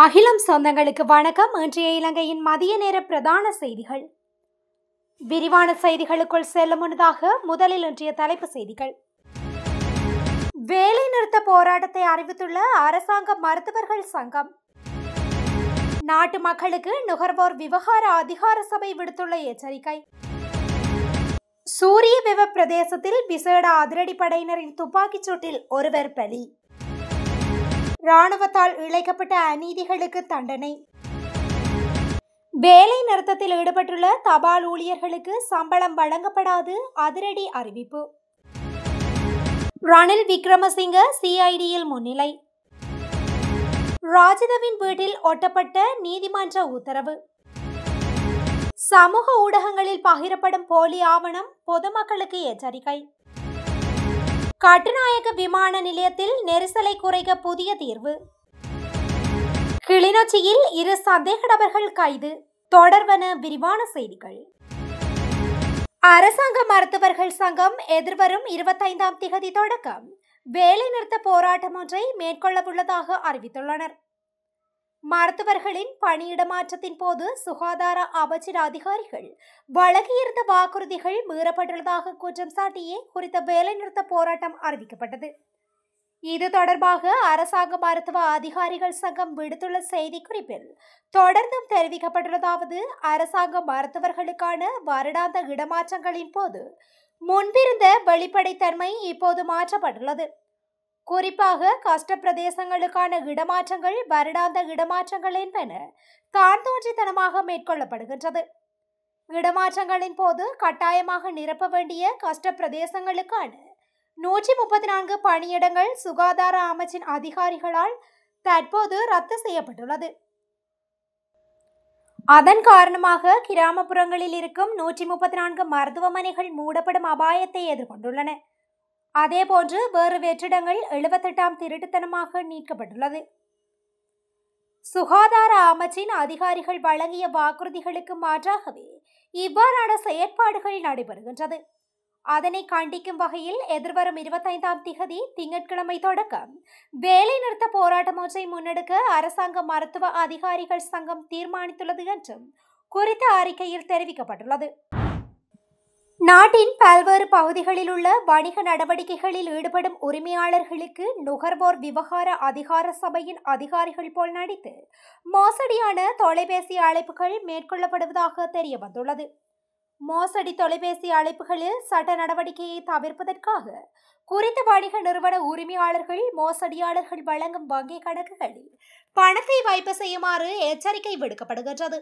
அகிலம் சொந்தங்களுக்கு வணக்கம். இன்றைய இலங்கையின் மதிய நேர பிரதான செய்திகள். விரிவான செய்திகளுக்குள் செல்லும் முன்னதாக முதலில் இன்றைய தலைப்பு செய்திகள். வேலை நிறுத்த போராட்டத்தை அறிவித்துள்ள அரசாங்க மருத்துவர்கள் சங்கம். நாட்டு மக்களுக்கு நுகர்வோர் விவகார அதிகார சபை விடுத்துள்ள எச்சரிக்கை. சூரிய விவ பிரதேசத்தில் விசேட அதிரடிப்படையினரின் துப்பாக்கிச் சூட்டில் ஒருவர் பலி. இராணுவத்தால் இழைக்கப்பட்ட அநீதிகளுக்கு தண்டனை. வேலை நிறுத்தத்தில் ஈடுபட்டுள்ள தபால் ஊழியர்களுக்கு சம்பளம் வழங்கப்படாது, அதிரடி அறிவிப்பு. ரணில் விக்ரமசிங்க சிஐடியில் முன்னிலை. ராஜிதவின் வீட்டில் ஒட்டப்பட்ட நீதிமன்ற உத்தரவு. சமூக ஊடகங்களில் பகிரப்படும் போலி ஆவணம், பொதுமக்களுக்கு எச்சரிக்கை. கட்டுநாயக்க விமான நிலையத்தில் நெரிசலை குறைக்க புதிய தீர்வு. கிளிநொச்சியில் 2 சந்தேக நபர்கள் கைது. தொடர்வன விரிவான செய்திகள். அரசாங்க மருத்துவர்கள் சங்கம் எதிர்வரும் 25ஆம் திகதி தொடக்கம் வேலை நிறுத்த போராட்டம் ஒன்றை மேற்கொள்ளவுள்ளதாக அறிவித்துள்ளனர். மருத்துவர்களின் பணியிடமாற்றத்தின் போது சுகாதார அமைச்சர் அதிகாரிகள் வழங்கியிருந்த வாக்குறுதிகள் மீறப்பட்டுள்ளதாக குற்றம் சாட்டியே குறித்த வேலைநிறுத்த போராட்டம் அறிவிக்கப்பட்டது. இது தொடர்பாக அரசாங்க மருத்துவ அதிகாரிகள் சங்கம் விடுத்துள்ள செய்திக்குறிப்பில் தொடர்ந்தும் தெரிவிக்கப்பட்டுள்ளதாவது: அரசாங்க மருத்துவர்களுக்கான வருடாந்த இடமாற்றங்களின் போது முன்பிருந்த வெளிப்படைத்தன்மை இப்போது மாற்றப்பட்டுள்ளது. குறிப்பாக கஷ்ட பிரதேசங்களுக்கான இடமாற்றங்கள் வருடாந்த இடமாற்றங்கள் என்பன தான் தோன்றித்தனமாக மேற்கொள்ளப்படுகின்றது. இடமாற்றங்களின் போது கட்டாயமாக நிரப்ப வேண்டிய கஷ்ட பிரதேசங்களுக்கான 134 பணியிடங்கள் சுகாதார அமைச்சின் அதிகாரிகளால் தற்போது ரத்து செய்யப்பட்டுள்ளது. அதன் காரணமாக கிராமப்புறங்களில் இருக்கும் 134 மருத்துவமனைகள் மூடப்படும் அபாயத்தை எதிர்கொண்டுள்ளன. அதேபோன்று வேறு வெற்றிடங்கள் 78ஆம் திருட்டுத்தனமாக நீக்கப்பட்டுள்ளது. சுகாதார அமைச்சின் அதிகாரிகள் வழங்கிய வாக்குறுதிகளுக்கு மாற்றாகவே இவ்வாறான செயற்பாடுகள் நடைபெறுகின்றது. அதனை கண்டிக்கும் வகையில் எதிர்வரும் 25ஆம் திகதி திங்கட்கிழமை தொடக்கம் வேலை நிறுத்த போராட்டம் ஒன்றை முன்னெடுக்க அரசாங்க மருத்துவ அதிகாரிகள் சங்கம் தீர்மானித்துள்ளது என்றும் குறித்த அறிக்கையில் தெரிவிக்கப்பட்டுள்ளது. நாட்டின் பல்வேறு பகுதிகளில் உள்ள வணிக நடவடிக்கைகளில் ஈடுபடும் உரிமையாளர்களுக்கு நுகர்வோர் விவகார அதிகார சபையின் அதிகாரிகள் போல் நடித்து மோசடியான தொலைபேசி அழைப்புகள் மேற்கொள்ளப்படுவதாக தெரிய வந்துள்ளது. மோசடி தொலைபேசி அழைப்புகளில் சட்ட நடவடிக்கையை தவிர்ப்பதற்காக குறித்த வணிக நிறுவன உரிமையாளர்கள் மோசடியாளர்கள் வழங்கும் வங்கி கணக்குகளில் பணத்தை வைப்பு செய்யுமாறு எச்சரிக்கை விடுக்கப்படுகின்றது.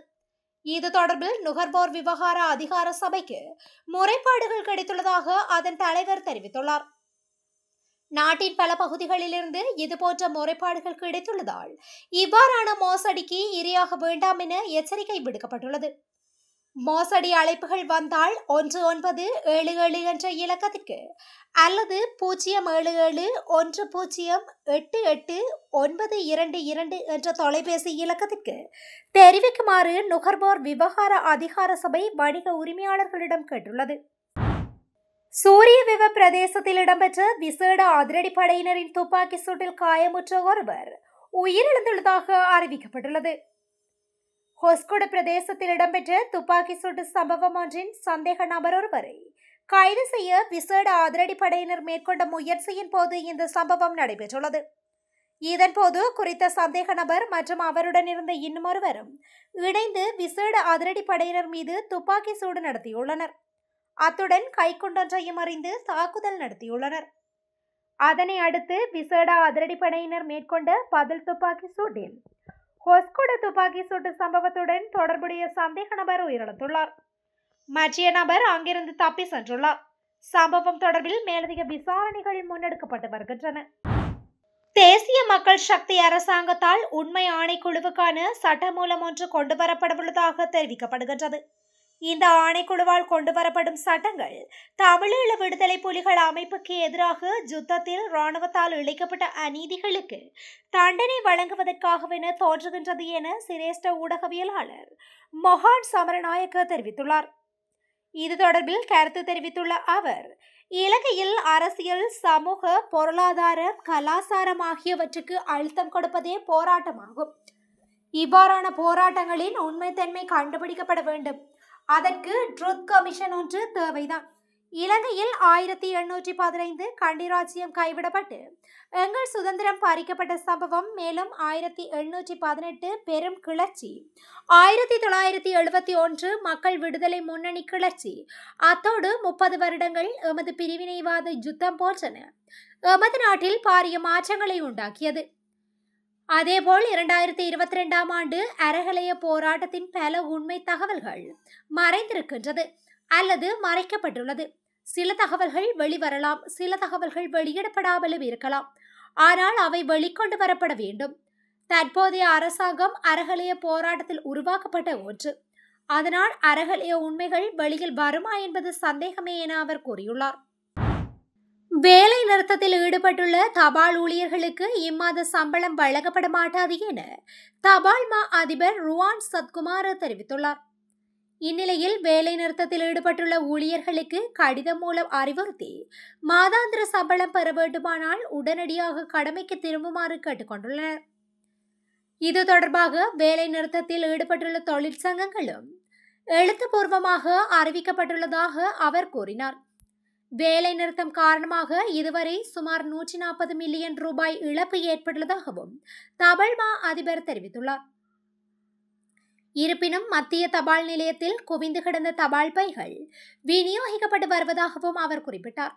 இது தொடர்பில் நுகர்வோர் விவகார அதிகார சபைக்கு முறைப்பாடுகள் கிடைத்துள்ளதாக அதன் தலைவர் தெரிவித்துள்ளார். நாட்டின் பல பகுதிகளிலிருந்து இதுபோன்ற முறைப்பாடுகள் கிடைத்துள்ளதால் இவ்வாறான மோசடிக்கு இரையாக வேண்டாம் என எச்சரிக்கை விடுக்கப்பட்டுள்ளது. மோசடி அழைப்புகள் வந்தால் 1977 என்ற இலக்கத்திற்கு அல்லது 07710889222 என்ற தொலைபேசி இலக்கத்திற்கு தெரிவிக்குமாறு நுகர்வோர் விவகார அதிகார சபை வணிக உரிமையாளர்களிடம் கேட்டுள்ளது. சூரிய விவ பிரதேசத்தில் இடம்பெற்ற விசேட அதிரடிப்படையினரின் துப்பாக்கி சூட்டில் காயமுற்ற ஒருவர் உயிரிழந்துள்ளதாக அறிவிக்கப்பட்டுள்ளது. ஹொஸ்கொட பிரதேசத்தில் இடம்பெற்ற துப்பாக்கி சூட்டு சம்பவம் ஒன்றின் சந்தேக நபர் ஒருவரை கைது செய்ய விசேட அதிரடிப்படையினர் மேற்கொண்ட முயற்சியின் போது இந்த சம்பவம் நடைபெற்றுள்ளது. இதன்போது குறித்த சந்தேக நபர் மற்றும் அவருடன் இருந்த இன்னுமொருவரும் இணைந்து விசேட அதிரடிப்படையினர் மீது துப்பாக்கி சூடு நடத்தியுள்ளனர். அத்துடன் கைக்குண்டொன்றையும் அறிந்து தாக்குதல் நடத்தியுள்ளனர். அதனை அடுத்து விசேட அதிரடிப்படையினர் மேற்கொண்ட பதில் துப்பாக்கி சூட்டில் ஹொஸ்கொட துப்பாக்கி சூட்டு சம்பவத்துடன் தொடர்புடைய சந்தேக நபர் உயிரிழந்துள்ளார். மற்ற நபர் அங்கிருந்து தப்பி சென்றுள்ளார். சம்பவம் தொடர்பில் மேலதிக விசாரணைகள் முன்னெடுக்கப்பட்டு வருகின்றன. தேசிய மக்கள் சக்தி அரசாங்கத்தால் உண்மை ஆணைக்குழுவுக்கான சட்டமூலம் ஒன்று கொண்டுவரப்படவுள்ளதாக தெரிவிக்கப்படுகின்றது. இந்த ஆணைக்குழுவால் கொண்டுவரப்படும் சட்டங்கள் தமிழீழ விடுதலை புலிகள் அமைப்புக்கு எதிராக யுத்தத்தில் இராணுவத்தால் இழைக்கப்பட்ட அநீதிகளுக்கு தண்டனை வழங்குவதற்காகவென தோன்றுகின்றது என சிரேஷ்ட ஊடகவியலாளர் மொஹான் சமரநாயக்க தெரிவித்துள்ளார். இது தொடர்பில் கருத்து தெரிவித்துள்ள அவர், இலங்கையில் அரசியல், சமூக, பொருளாதார, கலாசாரம் ஆகியவற்றுக்கு அழுத்தம் கொடுப்பதே போராட்டமாகும். இவ்வாறான போராட்டங்களின் உண்மைத்தன்மை கண்டுபிடிக்கப்பட வேண்டும். அதற்கு ட்ரூத் கமிஷன் ஒன்று தேவைதான். இலங்கையில் 1815 கண்டிராச்சியம் கைவிடப்பட்டு எங்கள் சுதந்திரம் பறிக்கப்பட்ட சம்பவம், மேலும் 1818 பெரும் கிளர்ச்சி, 1971 மக்கள் விடுதலை முன்னணி கிளர்ச்சி, அத்தோடு 30 வருடங்கள் எமது பிரிவினைவாத யுத்தம் போன்றன எமது நாட்டில் பாரிய மாற்றங்களை உண்டாக்கியது. அதேபோல் 2022 ஆண்டு அரகலைய போராட்டத்தின் பல உண்மை தகவல்கள் மறைந்திருக்கின்றது அல்லது மறைக்கப்பட்டுள்ளது. சில தகவல்கள் வெளிவரலாம், சில தகவல்கள் வெளியிடப்படாமலும் இருக்கலாம். ஆனால் அவை வெளிக்கொண்டு வரப்பட வேண்டும். தற்போதைய அரசாங்கம் அரகலைய போராட்டத்தில் உருவாக்கப்பட்ட ஒன்று. அதனால் அரகலைய உண்மைகள் வெளியில் வருமா என்பது சந்தேகமே என அவர் கூறியுள்ளார். வேலை நிறுத்தத்தில் ஈடுபட்டுள்ள தபால் ஊழியர்களுக்கு இம்மாத சம்பளம் வழங்கப்பட மாட்டாது என தபால் மா அதிபர் ருவான் சத்குமார் தெரிவித்துள்ளார். இந்நிலையில் வேலை நிறுத்தத்தில் ஈடுபட்டுள்ள ஊழியர்களுக்கு கடிதம் மூலம் அறிவுறுத்தி மாதாந்திர சம்பளம் பெற வேண்டுமானால் உடனடியாக கடமைக்கு திரும்புமாறு கேட்டுக்கொண்டுள்ளனர். இது தொடர்பாக வேலை நிறுத்தத்தில் ஈடுபட்டுள்ள தொழிற்சங்கங்களும் எழுத்துப்பூர்வமாக அறிவிக்கப்பட்டுள்ளதாக அவர் கூறினார். வேலை நிறுத்தம் காரணமாக இதுவரை சுமார் 140 மில்லியன் ரூபாய் இழப்பு ஏற்பட்டுள்ளதாகவும் தபால் மா அதிபர் தெரிவித்துள்ளார். இருப்பினும் மத்திய தபால் நிலையத்தில் குவிந்து கிடந்த தபால் பைகள் விநியோகிக்கப்பட்டு வருவதாகவும் அவர் குறிப்பிட்டார்.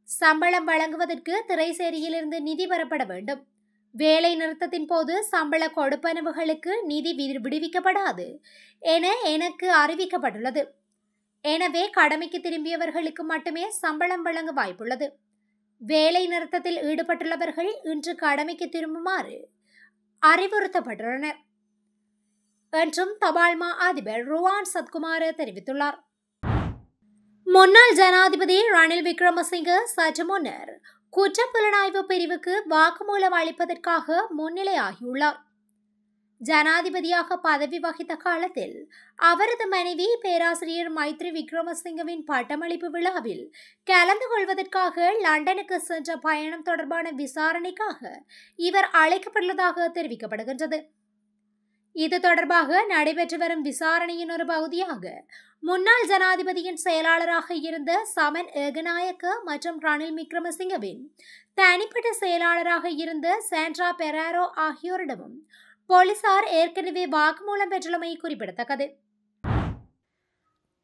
சம்பளம் வழங்குவதற்கு திரைசேரியிலிருந்து நிதி பெறப்பட வேண்டும். வேலை நிறுத்தத்தின் போது சம்பள கொடுப்பனவுகளுக்கு நிதி விடுவிக்கப்படாது என எனக்கு அறிவிக்கப்பட்டுள்ளது. எனவே கடமைக்கு திரும்பியவர்களுக்கு மட்டுமே சம்பளம் வழங்க வாய்ப்புள்ளது. வேலை நிறுத்தத்தில் ஈடுபட்டுள்ளவர்கள் இன்று கடமைக்கு திரும்புமாறு அறிவுறுத்தப்பட்டுள்ளனர் என்றும் தபால் மா அதிபர் ருவான் சத்குமார் தெரிவித்துள்ளார். முன்னாள் ஜனாதிபதி ரணில் விக்ரமசிங்க சற்று முன்னர் குற்றப்புலனாய்வு பிரிவுக்கு வாக்குமூலம் அளிப்பதற்காக முன்னிலையாகியுள்ளார். ஜனாதிபதியாக பதவி வகித்த காலத்தில் அவரது மனைவி பேராசிரியர் மைத்ரி விக்ரமசிங்கவின் பட்டமளிப்பு விழாவில் கலந்து கொள்வதற்காக லண்டனுக்கு சென்ற பயணம் தொடர்பான விசாரணைக்காக இவர் அழைக்கப்பட்டுள்ளதாக தெரிவிக்கப்படுகின்றது. இது தொடர்பாக நடைபெற்று வரும் விசாரணையின் ஒரு பகுதியாக முன்னாள் ஜனாதிபதியின் செயலாளராக இருந்த சமன் ஏகநாயக்க மற்றும் ரணில் விக்ரமசிங்கவின் தனிப்பட்ட செயலாளராக இருந்த சாண்ட்ரா பெராரோ ஆகியோரிடமும் போலீசார் ஏற்கனவே வாக்குமூலம் பெற்றுள்ளமை குறிப்பிடத்தக்கது.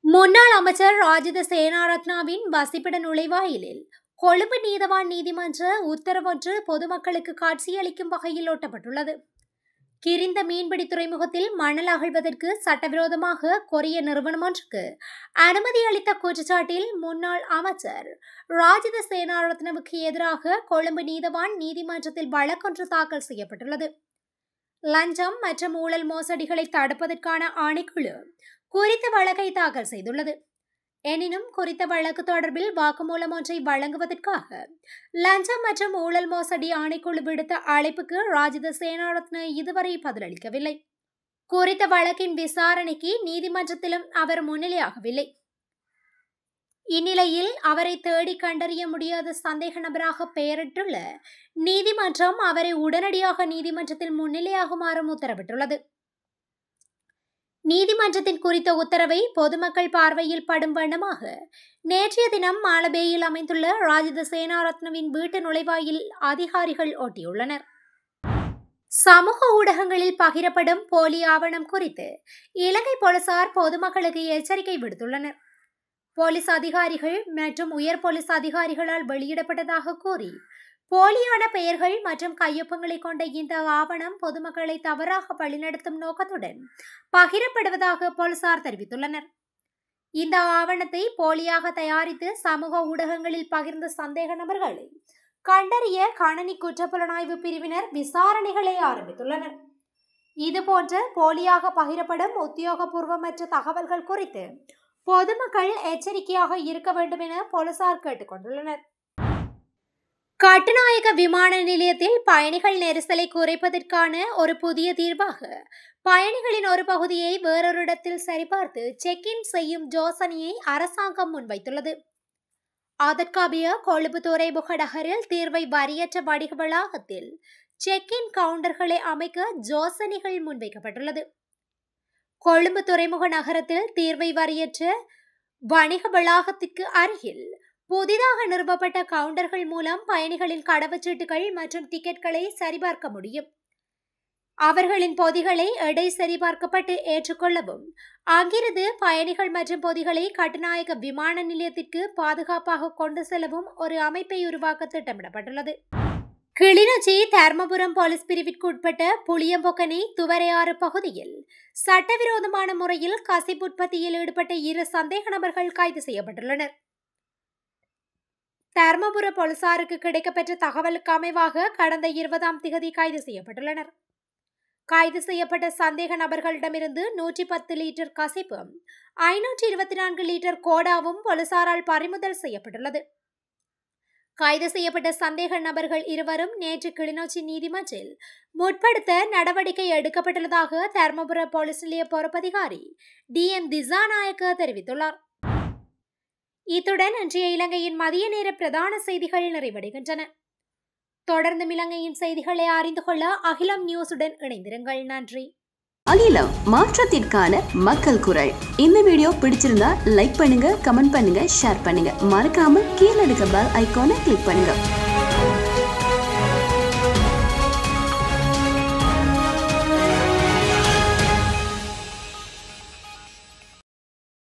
முன்னாள் அமைச்சர் ராஜித சேனாரத்னவின் வசிப்பிட நுழைவாயிலில் கொழும்பு நீதவான் நீதிமன்ற உத்தரவொன்று பொதுமக்களுக்கு காட்சியளிக்கும் வகையில் ஒட்டப்பட்டுள்ளது. கிரிந்த மீன்பிடி துறைமுகத்தில் மணல் அகழ்வதற்கு சட்டவிரோதமாக கொரிய நிறுவனம் ஒன்றுக்கு அனுமதி அளித்த குற்றச்சாட்டில் முன்னாள் அமைச்சர் ராஜித சேனாரத்னவுக்கு எதிராக கொழும்பு நீதவான் நீதிமன்றத்தில் வழக்கொன்று தாக்கல் செய்யப்பட்டுள்ளது. லஞ்சம் மற்றும் ஊழல் மோசடிகளை தடுப்பதற்கான ஆணைக்குழு குறித்த வழக்கை தாக்கல் செய்துள்ளது. எனினும் குறித்த வழக்கு தொடர்பில் வாக்குமூலம் ஒன்றை வழங்குவதற்காக லஞ்சம் மற்றும் ஊழல் மோசடி ஆணைக்குழு விடுத்த அழைப்புக்கு ராஜித சேனாரத்ன இதுவரை பதிலளிக்கவில்லை. குறித்த வழக்கின் விசாரணைக்கு நீதிமன்றத்திலும் அவர் முன்னிலையாகவில்லை. இந்நிலையில் அவரை தேடி கண்டறிய முடியாத சந்தேக நபராக பெயரிட்டுள்ள நீதிமன்றம் அவரை உடனடியாக நீதிமன்றத்தில் முன்னிலையாகுமாறு உத்தரவிட்டுள்ளது. நீதிமன்றத்தின் குறித்த உத்தரவை பொதுமக்கள் பார்வையில் படும் வண்ணமாக நேற்றைய தினம் மாலபேயில் அமைந்துள்ள ராஜித சேனாரத்னவின் வீட்டு நுழைவாயில் அதிகாரிகள் ஒட்டியுள்ளனர். சமூக ஊடகங்களில் பகிரப்படும் போலி ஆவணம் குறித்து இலங்கை போலீசார் பொதுமக்களுக்கு எச்சரிக்கை விடுத்துள்ளனர். போலீஸ் அதிகாரிகள் மற்றும் உயர் போலீஸ் அதிகாரிகளால் வெளியிடப்பட்டதாக கூறி போலியான பெயர்கள் மற்றும் கையொப்பங்களை கொண்ட இந்த ஆவணம் பொதுமக்களை தவறாக வழிநடத்தும் நோக்கத்துடன் பகிரப்படுவதாக போலீசார் தெரிவித்துள்ளனர். இந்த ஆவணத்தை போலியாக தயாரித்து சமூக ஊடகங்களில் பகிர்ந்த சந்தேக நபர்களை கண்டறிய கணனி குற்றப்புலனாய்வு பிரிவினர் விசாரணைகளை ஆரம்பித்துள்ளனர். இதுபோன்ற போலியாக பகிரப்படும் உத்தியோகபூர்வமற்ற தகவல்கள் குறித்து பொதுமக்கள் எச்சரிக்கையாக இருக்க வேண்டும் என போலீசார் கேட்டுக்கொண்டுள்ளனர். கட்டுநாயக்க விமான நிலையத்தில் பயணிகள் நெரிசலை குறைப்பதற்கான ஒரு புதிய தீர்வாக பயணிகளின் ஒரு பகுதியை வேறொரு இடத்தில் சரிபார்த்து செக்-இன் செய்யும் யோசனையை அரசாங்கம் முன்வைத்துள்ளது. அதற்காக கொழும்பு துறைமுக நகரில் தீர்வை வரியற்ற வணிக வளாகத்தில் செக் இன் கவுண்டர்களை அமைக்க யோசனைகள் முன்வைக்கப்பட்டுள்ளது. கொழும்பு துறைமுக நகரத்தில் தீர்வை வரையற்ற வணிக வளாகத்திற்கு அருகில் புதிதாக நிறுவப்பட்ட கவுண்டர்கள் மூலம் பயணிகளின் கடவுச்சீட்டுகள் மற்றும் டிக்கெட்களை சரிபார்க்க முடியும். அவர்களின் பொதிகளை எடை சரிபார்க்கப்பட்டு ஏற்றுக்கொள்ளவும், அங்கிருந்து பயணிகள் மற்றும் பொதிகளை கட்டுநாயக்க விமான நிலையத்திற்கு பாதுகாப்பாக கொண்டு செல்லவும் ஒரு அமைப்பை உருவாக்க திட்டமிடப்பட்டுள்ளது. கிளிநொச்சி தர்மபுரம் போலீஸ் பிரிவிற்கு உட்பட்ட புளியம்பொக்கனை துவரையாறு பகுதியில் சட்டவிரோதமான முறையில் கசிப்பு உற்பத்தியில் ஈடுபட்ட 2 சந்தேக நபர்கள் கைது செய்யப்பட்டுள்ளனர். தர்மபுர போலீசாருக்கு கிடைக்கப்பெற்ற தகவலுக்கு அமைவாக கடந்த 20ஆம் திகதி கைது செய்யப்பட்டுள்ளனர். கைது செய்யப்பட்ட சந்தேக நபர்களிடமிருந்து 110 லிட்டர் கசிப்பும் 524 லிட்டர் கோடாவும் போலீசாரால் பறிமுதல் செய்யப்பட்டுள்ளது. கைது செய்யப்பட்ட சந்தேக நபர்கள் இருவரும் நேற்று கிளிநொச்சி நீதிமன்றில் முற்படுத்த நடவடிக்கை எடுக்கப்பட்டுள்ளதாக தர்மபுர போலீஸ் நிலைய பொறுப்பதிகாரி DM திசாநாயக்க தெரிவித்துள்ளார். இத்துடன் இன்றைய இலங்கையின் மதிய நேர பிரதான செய்திகள் நிறைவடைகின்றன. தொடர்ந்து இலங்கையின் செய்திகளை அறிந்து கொள்ள அகிலம் நியூஸுடன் இணைந்திருங்கள். நன்றி. அகிலம், மாற்றத்திற்கான மக்கள் குரல். இந்த வீடியோ பிடிச்சிருந்தா லைக் பண்ணுங்க, கமெண்ட் பண்ணுங்க, ஷேர் பண்ணுங்க. மறக்காம கீழே இருக்க பெல் ஐகானை கிளிக் பண்ணுங்க.